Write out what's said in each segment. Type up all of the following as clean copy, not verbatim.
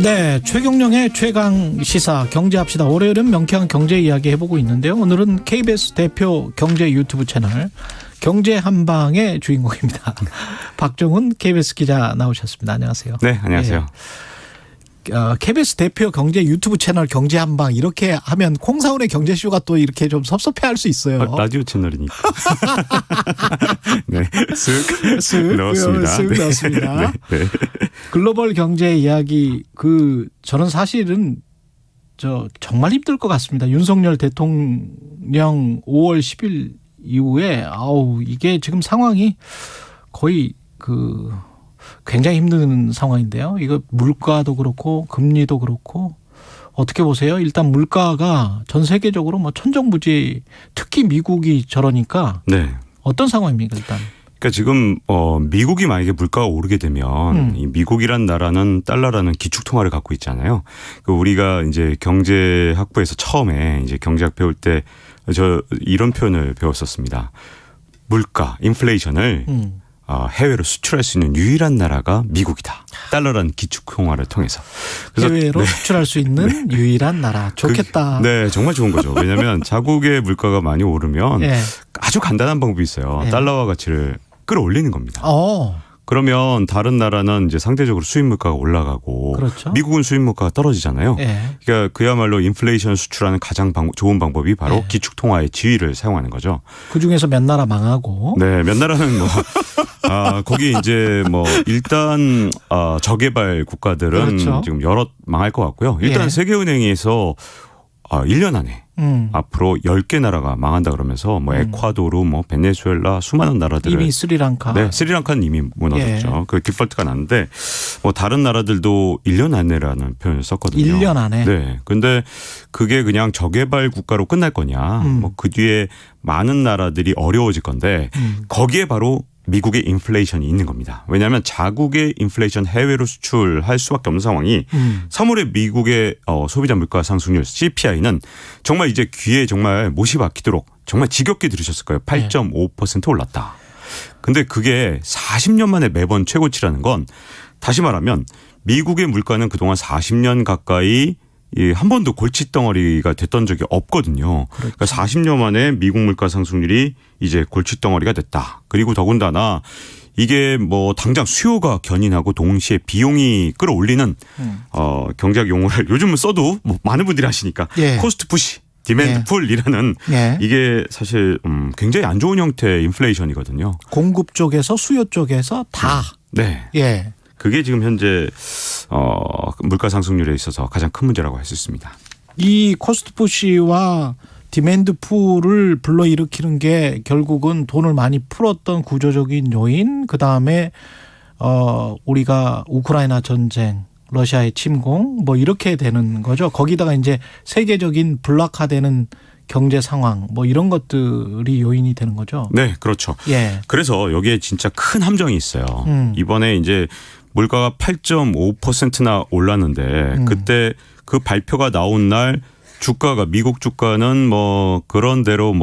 네, 최경영의 최강 시사 경제합시다. 월요일은 명쾌한 경제 이야기 해보고 있는데요. 오늘은 KBS 대표 경제 유튜브 채널 경제한방의 주인공입니다. 박종훈 KBS 기자 나오셨습니다. 안녕하세요. 네, 안녕하세요. KBS 대표 경제 유튜브 채널 경제한방 이렇게 하면 콩사운의 경제쇼가 또 이렇게 좀 섭섭해할 수 있어요. 라디오 채널이니까. 네, 쓱 넣었습니다. 쓱 넣었습니다. 네, 네. 글로벌 경제 이야기 저는 사실은 정말 힘들 것 같습니다. 윤석열 대통령 5월 10일 이후에 이게 지금 상황이 거의 굉장히 힘든 상황인데요. 이거 물가도 그렇고 금리도 그렇고 어떻게 보세요? 일단 물가가 전 세계적으로 천정부지, 특히 미국이 저러니까 네. 어떤 상황입니까 일단? 그러니까 지금 미국이 만약에 물가가 오르게 되면 이 미국이란 나라는 달러라는 기축통화를 갖고 있잖아요. 우리가 이제 경제학부에서 처음에 이제 경제학 배울 때 이런 표현을 배웠었습니다. 물가, 인플레이션을 해외로 수출할 수 있는 유일한 나라가 미국이다. 달러라는 기축통화를 통해서. 그래서 해외로 수출할 수 있는 유일한 나라. 좋겠다. 네, 정말 좋은 거죠. 왜냐하면 자국의 물가가 많이 오르면 아주 간단한 방법이 있어요. 달러화 가치를 끌어올리는 겁니다. 그러면 다른 나라는 이제 상대적으로 수입 물가가 올라가고 그렇죠. 미국은 수입 물가가 떨어지잖아요. 그러니까 그야말로 인플레이션을 수출하는 가장 좋은 방법이 바로 기축통화의 지위를 사용하는 거죠. 그중에서 몇 나라 망하고. 네, 몇 나라는 거기 이제 일단 저개발 국가들은 그렇죠. 지금 여럿 망할 것 같고요. 일단 세계은행에서 1년 안에 앞으로 10개 나라가 망한다 그러면서 에콰도르, 베네수엘라 수많은 나라들을 이미 스리랑카. 네, 스리랑카는 이미 무너졌죠. 그 디폴트가 났는데 다른 나라들도 1년 안에라는 표현을 썼거든요. 1년 안에. 네. 근데 그게 그냥 저개발 국가로 끝날 거냐? 그 뒤에 많은 나라들이 어려워질 건데 거기에 바로 미국의 인플레이션이 있는 겁니다. 왜냐하면 자국의 인플레이션 해외로 수출할 수밖에 없는 상황이 3월에 미국의 소비자 물가 상승률 CPI는 정말 이제 귀에 정말 못이 박히도록 정말 지겹게 들으셨을 거예요. 8.5% 올랐다. 근데 그게 40년 만에 매번 최고치라는 건 다시 말하면 미국의 물가는 그동안 40년 가까이 한 번도 골칫덩어리가 됐던 적이 없거든요. 그러니까 40년 만에 미국 물가 상승률이 이제 골칫덩어리가 됐다. 그리고 더군다나 이게 당장 수요가 견인하고 동시에 비용이 끌어올리는 경제학 용어를 요즘은 써도 많은 분들이 하시니까 코스트 푸시, 디맨드 풀이라는 이게 사실 굉장히 안 좋은 형태의 인플레이션이거든요. 공급 쪽에서 수요 쪽에서 다. 네. 그게 지금 현재 물가 상승률에 있어서 가장 큰 문제라고 할 수 있습니다. 이 코스트 푸시와 디맨드 풀을 불러일으키는 게 결국은 돈을 많이 풀었던 구조적인 요인, 그다음에 우리가 우크라이나 전쟁, 러시아의 침공 이렇게 되는 거죠. 거기다가 이제 세계적인 블락화되는 경제 상황 이런 것들이 요인이 되는 거죠. 네, 그렇죠. 그래서 여기에 진짜 큰 함정이 있어요. 이번에 이제 물가가 8.5%나 올랐는데 그때 그 발표가 나온 날 주가가 미국 주가는 그런대로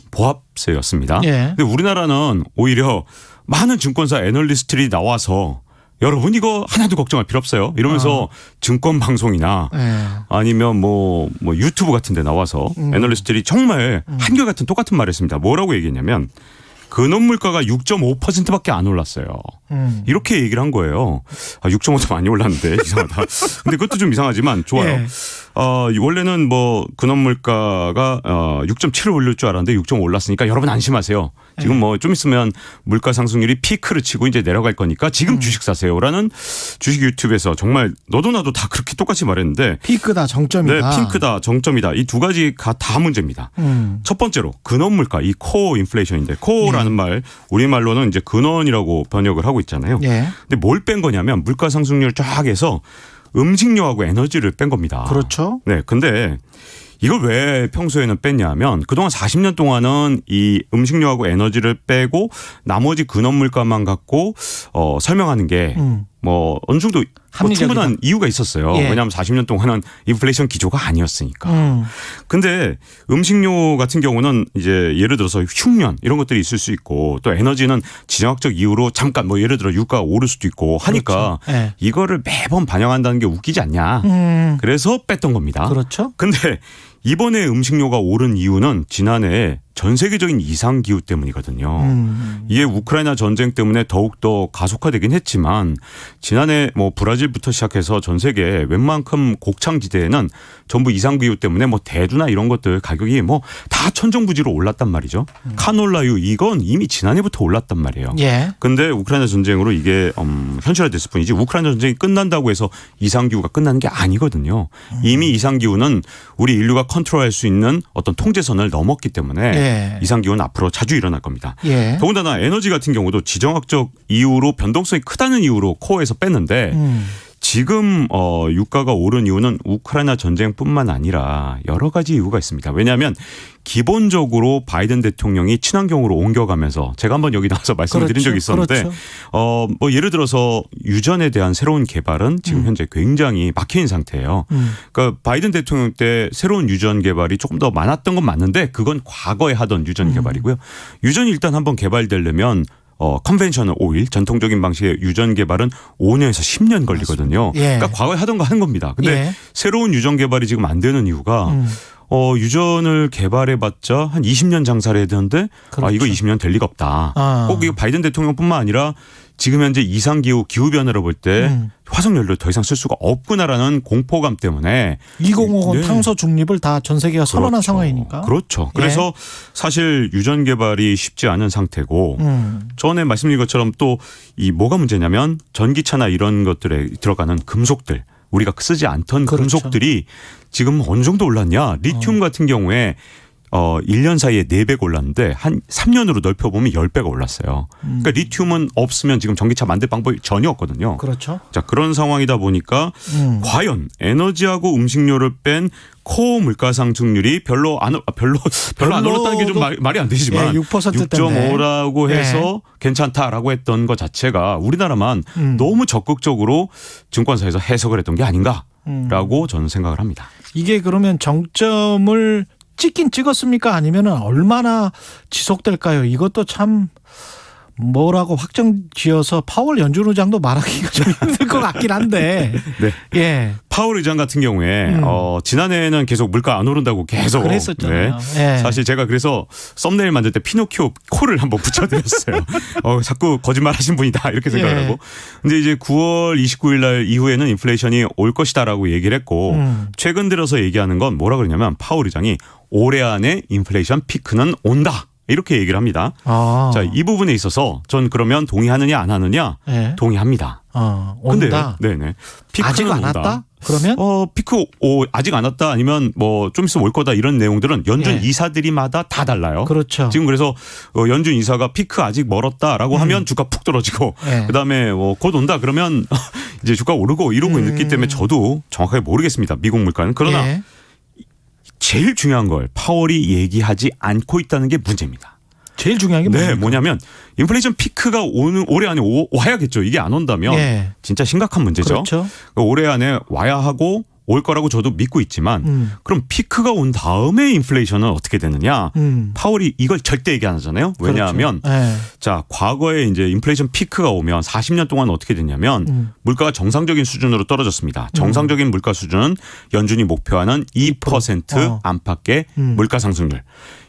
보합세였습니다. 근데 우리나라는 오히려 많은 증권사 애널리스트들이 나와서 여러분 이거 하나도 걱정할 필요 없어요. 이러면서 증권 방송이나 아니면 유튜브 같은 데 나와서 애널리스트들이 정말 한결같은 똑같은 말을 했습니다. 뭐라고 얘기했냐면 근원 물가가 6.5%밖에 안 올랐어요. 이렇게 얘기를 한 거예요. 6.5도 많이 올랐는데 이상하다. 근데 그것도 좀 이상하지만 좋아요. 원래는 근원 물가가 6.7을 올릴 줄 알았는데 6.5 올랐으니까 여러분 안심하세요. 지금 좀 있으면 물가 상승률이 피크를 치고 이제 내려갈 거니까 지금 주식 사세요라는 주식 유튜브에서 정말 너도 나도 다 그렇게 똑같이 말했는데 피크다 정점이다. 네, 피크다 정점이다. 이 두 가지가 다 문제입니다. 첫 번째로 근원 물가, 이 코어 인플레이션인데 코어라는 말 우리말로는 이제 근원이라고 번역을 하고 있잖아요. 근데 뭘 뺀 거냐면 물가 상승률 쫙 해서 음식료하고 에너지를 뺀 겁니다. 그렇죠. 네, 근데 이걸 왜 평소에는 뺐냐 하면 그동안 40년 동안은 이 음식료하고 에너지를 빼고 나머지 근원 물가만 갖고 설명하는 게 어느 정도 충분한 이유가 있었어요. 예. 왜냐하면 40년 동안은 인플레이션 기조가 아니었으니까. 근데 음식료 같은 경우는 이제 예를 들어서 흉년 이런 것들이 있을 수 있고 또 에너지는 지정학적 이유로 잠깐 뭐 예를 들어 유가가 오를 수도 있고 하니까 그렇죠. 예. 이거를 매번 반영한다는 게 웃기지 않냐. 그래서 뺐던 겁니다. 그렇죠. 근데 이번에 음식료가 오른 이유는 지난해 전 세계적인 이상 기후 때문이거든요. 이게 우크라이나 전쟁 때문에 더욱더 가속화되긴 했지만 지난해 뭐 브라질부터 시작해서 전 세계 웬만큼 곡창지대에는 전부 이상 기후 때문에 뭐 대두나 이런 것들 가격이 뭐 다 천정부지로 올랐단 말이죠. 카놀라유 이건 이미 지난해부터 올랐단 말이에요. 예. 근데 우크라이나 전쟁으로 이게 현실화됐을 뿐이지 우크라이나 전쟁이 끝난다고 해서 이상 기후가 끝나는 게 아니거든요. 이미 이상 기후는 우리 인류가 컨트롤할 수 있는 어떤 통제선을 넘었기 때문에 예. 이상 기후는 앞으로 자주 일어날 겁니다. 예. 더군다나 에너지 같은 경우도 지정학적 이유로 변동성이 크다는 이유로 코어에서 뺐는데 지금 유가가 오른 이유는 우크라이나 전쟁뿐만 아니라 여러 가지 이유가 있습니다. 왜냐하면 기본적으로 바이든 대통령이 친환경으로 옮겨가면서 제가 한번 여기 나와서 말씀을 드린 적이 있었는데 그렇죠. 뭐 예를 들어서 유전에 대한 새로운 개발은 지금 현재 굉장히 막혀 있는 상태예요. 그러니까 바이든 대통령 때 새로운 유전 개발이 조금 더 많았던 건 맞는데 그건 과거에 하던 유전 개발이고요. 유전이 일단 한번 개발되려면 컨벤셔널 오일 전통적인 방식의 유전 개발은 5년에서 10년 걸리거든요. 예. 그러니까 과거에 하던 거 하는 겁니다. 근데 예. 새로운 유전 개발이 지금 안 되는 이유가 유전을 개발해봤자 한 20년 장사를 해야 되는데 그렇죠. 이거 20년 될 리가 없다. 꼭 이거 바이든 대통령뿐만 아니라 지금 현재 이상기후 기후변화를 볼 때 화석연료를 더 이상 쓸 수가 없구나라는 공포감 때문에 2050 네. 탄소 중립을 다 전 세계가 선언한 그렇죠. 상황이니까. 그렇죠. 그래서 사실 유전 개발이 쉽지 않은 상태고 전에 말씀드린 것처럼 또 이 뭐가 문제냐면 전기차나 이런 것들에 들어가는 금속들 우리가 쓰지 않던 그렇죠. 금속들이 지금 어느 정도 올랐냐. 리튬 같은 경우에 1년 사이에 4배가 올랐는데 한 3년으로 넓혀보면 10배가 올랐어요. 그러니까 리튬은 없으면 지금 전기차 만들 방법이 전혀 없거든요. 그렇죠. 자, 그런 상황이다 보니까 과연 에너지하고 음식료를 뺀 코어 물가 상승률이 별로 안 올랐다는 게 좀 말이 안 되지만 예, 6%대인데. 6.5라고 해서 괜찮다라고 했던 것 자체가 우리나라만 너무 적극적으로 증권사에서 해석을 했던 게 아닌가라고 저는 생각을 합니다. 이게 그러면 정점을 찍긴 찍었습니까? 아니면 얼마나 지속될까요? 이것도 참 뭐라고 확정 지어서 파월 연준 의장도 말하기가 좀 힘들 것 같긴 한데. 네. 예. 파월 의장 같은 경우에 지난해에는 계속 물가 안 오른다고 계속 그랬었잖아요. 네. 예. 사실 제가 그래서 썸네일 만들 때 피노키오 코를 한번 붙여드렸어요. 자꾸 거짓말하신 분이다 이렇게 생각을 예. 하고. 근데 이제 9월 29일 날 이후에는 인플레이션이 올 것이다라고 얘기를 했고 최근 들어서 얘기하는 건 뭐라 그러냐면 파월 의장이 올해 안에 인플레이션 피크는 온다. 이렇게 얘기를 합니다. 자, 이 부분에 있어서 전 그러면 동의하느냐 안 하느냐 예. 동의합니다. 온다. 근데, 네네. 피크는 아직 안 온다. 왔다? 그러면? 피크 아직 안 왔다 아니면 뭐 좀 있으면 올 거다 이런 내용들은 연준 예. 이사들이마다 다 달라요. 그렇죠. 지금 그래서 연준 이사가 피크 아직 멀었다라고 하면 주가 푹 떨어지고 예. 그다음에 곧 온다 그러면 이제 주가 오르고 이러고 있기 때문에 저도 정확하게 모르겠습니다. 미국 물가는. 그러나 예. 제일 중요한 걸 파월이 얘기하지 않고 있다는 게 문제입니다. 제일 중요한 게 뭡니까? 뭐냐면 인플레이션 피크가 올해 안에 와야겠죠. 이게 안 온다면 예. 진짜 심각한 문제죠. 그렇죠. 올해 안에 와야 하고 올 거라고 저도 믿고 있지만 그럼 피크가 온 다음에 인플레이션은 어떻게 되느냐. 파월이 이걸 절대 얘기 안 하잖아요. 왜냐하면 그렇죠. 예. 자, 과거에 이제 인플레이션 피크가 오면 40년 동안 어떻게 됐냐면 물가가 정상적인 수준으로 떨어졌습니다. 정상적인 물가 수준은 연준이 목표하는 2% 안팎의 물가 상승률.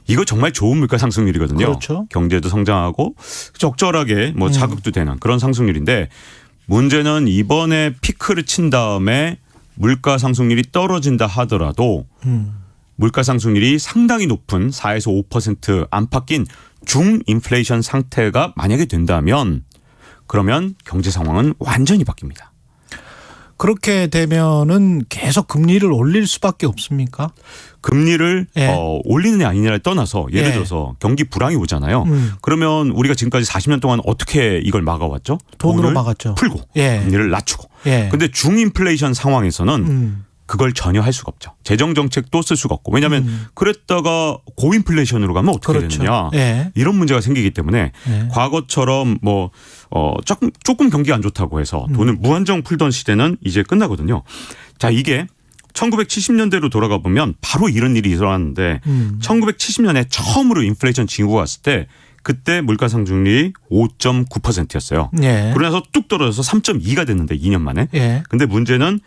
이거 정말 좋은 물가 상승률이거든요. 그렇죠. 경제도 성장하고 적절하게 뭐 자극도 되는 그런 상승률인데 문제는 이번에 피크를 친 다음에 물가 상승률이 떨어진다 하더라도 물가 상승률이 상당히 높은 4에서 5% 안팎인 중인플레이션 상태가 만약에 된다면 그러면 경제 상황은 완전히 바뀝니다. 그렇게 되면은 계속 금리를 올릴 수밖에 없습니까? 금리를 예. 올리느냐 아니냐를 떠나서 예를 예. 들어서 경기 불황이 오잖아요. 그러면 우리가 지금까지 40년 동안 어떻게 이걸 막아왔죠? 돈으로 돈을 막았죠. 풀고 예. 금리를 낮추고. 예. 근데 중인플레이션 상황에서는 그걸 전혀 할 수가 없죠. 재정 정책도 쓸 수가 없고. 왜냐하면 그랬다가 고인플레이션으로 가면 어떻게 그렇죠. 되느냐. 예. 이런 문제가 생기기 때문에 예. 과거처럼 뭐 조금 경기 안 좋다고 해서 돈을 무한정 풀던 시대는 이제 끝나거든요. 자, 이게 1970년대로 돌아가 보면 바로 이런 일이 일어났는데 1970년에 처음으로 인플레이션 징후가 왔을 때 그때 물가 상승률이 5.9%였어요. 예. 그러면서 뚝 떨어져서 3.2가 됐는데 2년 만에. 예. 근데 문제는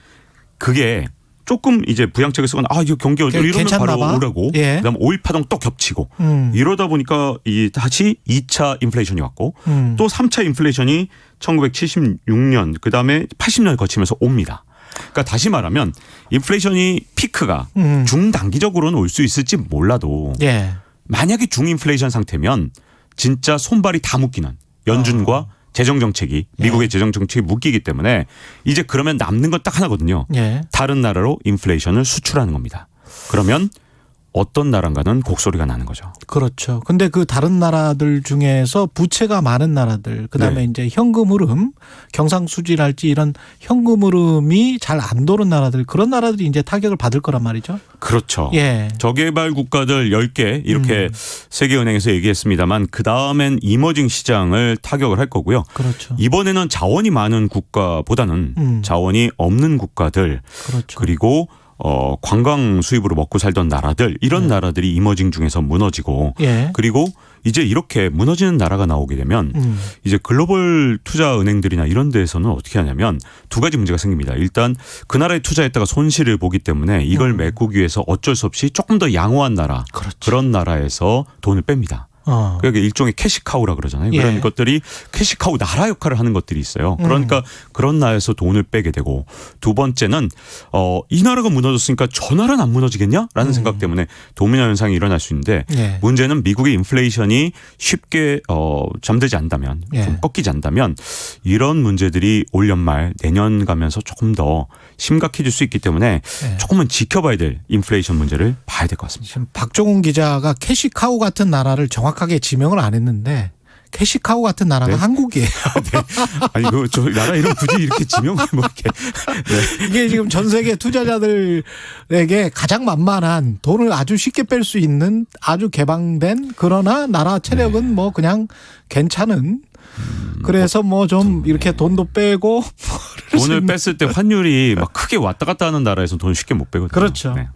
그게 조금 이제 부양책을 쓰거나 이거 경기 이러면 괜찮나 바로 봐. 오르고 예. 그다음 5.18 파동 또 겹치고 이러다 보니까 다시 2차 인플레이션이 왔고 또 3차 인플레이션이 1976년 그다음에 80년을 거치면서 옵니다. 그러니까 다시 말하면 인플레이션이 피크가 중단기적으로는 올 수 있을지 몰라도 예. 만약에 중인플레이션 상태면 진짜 손발이 다 묶이는 연준과 재정정책이 미국의 재정정책이 묶이기 때문에 이제 그러면 남는 건 딱 하나거든요. 예. 다른 나라로 인플레이션을 수출하는 겁니다. 그러면 어떤 나라인가는 곡소리가 나는 거죠. 그렇죠. 근데 그 다른 나라들 중에서 부채가 많은 나라들, 그다음에 네. 이제 현금 흐름, 경상수지랄지 이런 현금 흐름이 잘 안 도는 나라들, 그런 나라들이 이제 타격을 받을 거란 말이죠. 그렇죠. 예. 저개발 국가들 10개 이렇게 세계은행에서 얘기했습니다만 그다음엔 이머징 시장을 타격을 할 거고요. 그렇죠. 이번에는 자원이 많은 국가보다는 자원이 없는 국가들 그렇죠. 그리고 관광 수입으로 먹고 살던 나라들 이런 나라들이 이머징 중에서 무너지고 예. 그리고 이제 이렇게 무너지는 나라가 나오게 되면 이제 글로벌 투자 은행들이나 이런 데에서는 어떻게 하냐면 두 가지 문제가 생깁니다. 일단 그 나라에 투자했다가 손실을 보기 때문에 이걸 메꾸기 위해서 어쩔 수 없이 조금 더 양호한 나라 그렇죠. 그런 나라에서 돈을 뺍니다. 그러니까 일종의 캐시카우라 그러잖아요. 그런 예. 것들이 캐시카우 나라 역할을 하는 것들이 있어요. 그러니까 그런 나라에서 돈을 빼게 되고 두 번째는 이 나라가 무너졌으니까 저 나라는 안 무너지겠냐라는 생각 때문에 도미노 현상이 일어날 수 있는데 예. 문제는 미국의 인플레이션이 쉽게 잠들지 않다면 예. 좀 꺾이지 않다면 이런 문제들이 올 연말 내년 가면서 조금 더 심각해질 수 있기 때문에 예. 조금은 지켜봐야 될 인플레이션 문제를 봐야 될 것 같습니다. 지금 박종훈 기자가 캐시카우 같은 나라를 정확하게 지명을 안 했는데 캐시카우 같은 나라가 네? 한국이에요. 아니 저 나라 이름 굳이 이렇게 지명을 뭐 이렇게 네. 이게 지금 전 세계 투자자들에게 가장 만만한 돈을 아주 쉽게 뺄 수 있는 아주 개방된 그러나 나라 체력은 뭐 그냥 괜찮은 그래서 뭐 좀 이렇게 돈도 빼고 돈을 뺐을 때 환율이 막 크게 왔다 갔다 하는 나라에서 돈 쉽게 못 빼거든요. 그렇죠. 네.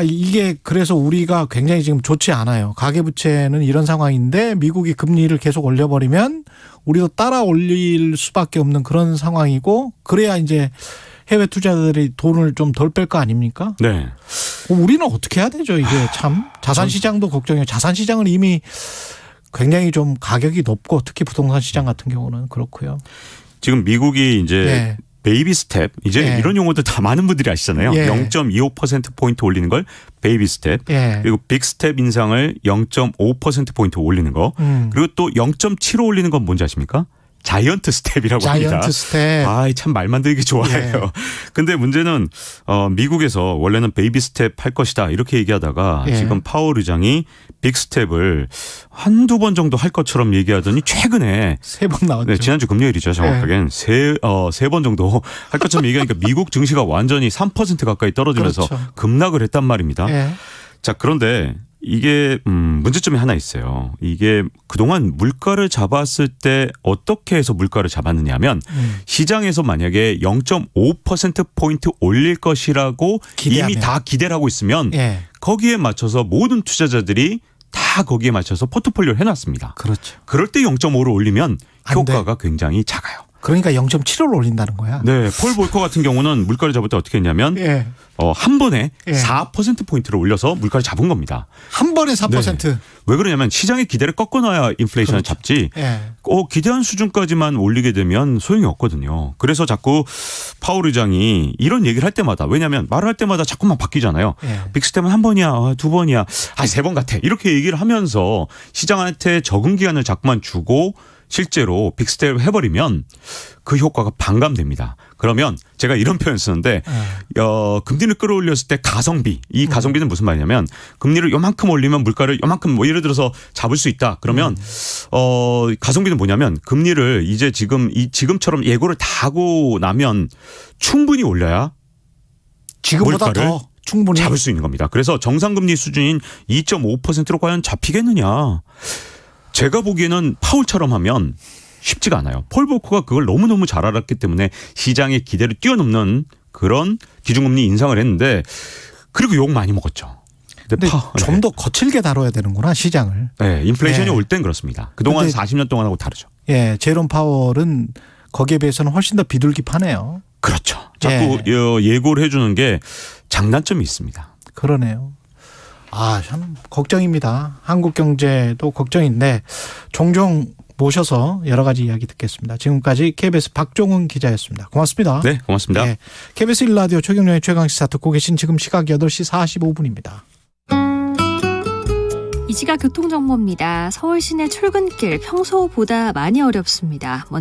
이게 그래서 우리가 굉장히 지금 좋지 않아요. 가계부채는 이런 상황인데 미국이 금리를 계속 올려버리면 우리도 따라 올릴 수밖에 없는 그런 상황이고 그래야 이제 해외 투자자들이 돈을 좀 덜 뺄 거 아닙니까? 네. 우리는 어떻게 해야 되죠? 이게 참 자산시장도 걱정이에요. 자산시장은 이미 굉장히 좀 가격이 높고 특히 부동산 시장 같은 경우는 그렇고요. 지금 미국이 이제 예. 베이비 스텝 이제 예. 이런 용어들 다 많은 분들이 아시잖아요. 예. 0.25%포인트 올리는 걸 베이비 스텝 예. 그리고 빅 스텝 인상을 0.5%포인트 올리는 거 그리고 또 0.75 올리는 건 뭔지 아십니까? 자이언트 스텝이라고 합니다. 자이언트 스텝. 참 말 만들기 좋아해요. 예. 근데 문제는 미국에서 원래는 베이비 스텝 할 것이다 이렇게 얘기하다가 예. 지금 파월 의장이 빅 스텝을 한두 번 정도 할 것처럼 얘기하더니 최근에 3번 나왔죠. 네, 지난주 금요일이죠. 정확하게는 세 번 정도 할 것처럼 얘기하니까 미국 증시가 완전히 3% 가까이 떨어지면서 그렇죠. 급락을 했단 말입니다. 예. 자, 그런데 이게 문제점이 하나 있어요. 이게 그동안 물가를 잡았을 때 어떻게 해서 물가를 잡았느냐 하면 시장에서 만약에 0.5%포인트 올릴 것이라고 기대하면. 이미 다 기대를 하고 있으면 예. 거기에 맞춰서 모든 투자자들이 다 거기에 맞춰서 포트폴리오를 해놨습니다. 그렇죠. 그럴 때 0.5를 올리면 안 돼. 효과가 굉장히 작아요. 그러니까 0.75를 올린다는 거야. 네, 폴 볼커 같은 경우는 물가를 잡을 때 어떻게 했냐면 예. 한 번에 예. 4%포인트를 올려서 물가를 잡은 겁니다. 한 번에 4%. 왜 그러냐면 시장의 기대를 꺾어놔야 인플레이션을 그렇죠. 잡지 예. 기대한 수준까지만 올리게 되면 소용이 없거든요. 그래서 자꾸 파월 의장이 이런 얘기를 할 때마다 왜냐하면 말을 할 때마다 자꾸만 바뀌잖아요. 예. 빅스텝은 한 번이야 두 번이야 3번 같아 이렇게 얘기를 하면서 시장한테 적응 기간을 자꾸만 주고 실제로 빅스텝을 해버리면 그 효과가 반감됩니다. 그러면 제가 이런 표현 쓰는데 금리를 끌어올렸을 때 가성비 이 가성비는 무슨 말이냐면 금리를 요만큼 올리면 물가를 요만큼 뭐 예를 들어서 잡을 수 있다. 그러면 가성비는 뭐냐면 금리를 이제 지금처럼 예고를 다 하고 나면 충분히 올려야 지금보다 물가를 더 충분히 잡을 수 있는 겁니다. 그래서 정상금리 수준인 2.5%로 과연 잡히겠느냐. 제가 보기에는 파월처럼 하면 쉽지가 않아요. 폴 볼커가 그걸 너무너무 잘 알았기 때문에 시장의 기대를 뛰어넘는 그런 기준금리 인상을 했는데 그리고 욕 많이 먹었죠. 근데 좀 더 거칠게 다뤄야 되는구나 시장을. 네, 인플레이션이 올 땐 그렇습니다. 그동안 40년 동안하고 다르죠. 예, 제롬 파월은 거기에 비해서는 훨씬 더 비둘기파네요. 그렇죠. 자꾸 예고를 해주는 게 장단점이 있습니다. 그러네요. 아, 참 걱정입니다. 한국 경제도 걱정인데 종종 모셔서 여러 가지 이야기 듣겠습니다. 지금까지 KBS 박종훈 기자였습니다. 고맙습니다. 네, 고맙습니다. 네, KBS 1라디오 최경영의 최강시사 듣고 계신 지금 시각 8시 45분입니다. 이 시각 교통정보입니다. 서울 시내 출근길 평소보다 많이 어렵습니다. 먼저